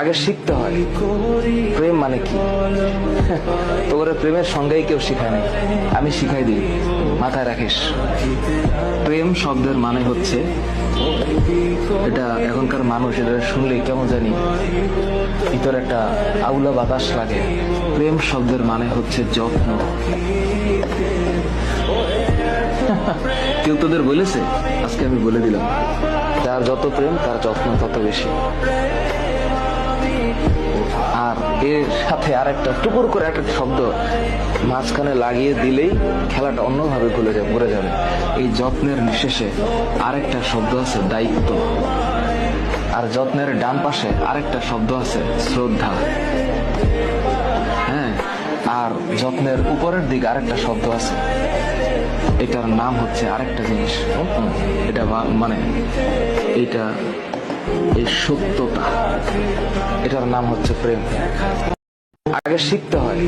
আগে শিখতে হয় প্রেম মানে কি। তোর প্রেমের সঙ্গেই কেউ শিখায় নাই, আমি শিখাই দিই, মাথায় রাখিস। প্রেম শব্দের মানে হচ্ছে, এটা এখনকার মানুষ এটা শুনলে কেমন জানি ভিতরে একটা আউলা বাতাস লাগে। প্রেম শব্দের মানে হচ্ছে যত্ন। কেউ তোদের বলেছে? আজকে আমি বলে দিলাম, যার যত প্রেম তার যত্ন তত বেশি। আর এর সাথে আরেকটা টুকুর করে একটা শব্দ মাঝখানে লাগিয়ে দিলেই খেলাটা অন্যভাবে ঘুরে যাবে। এই যত্নের নিঃশেষে আরেকটা শব্দ আছে দায়িত্ব, আর যত্নের ডান পাশে আরেকটা শব্দ আছে শ্রদ্ধা। হ্যাঁ, আর যত্নের উপরের দিকে আরেকটা শব্দ আছে, এটার নাম হচ্ছে আরেকটা জিনিস। এটা মানে এটা এই সত্যতা, এটার নাম হচ্ছে প্রেম। আগে শিখতে হয়।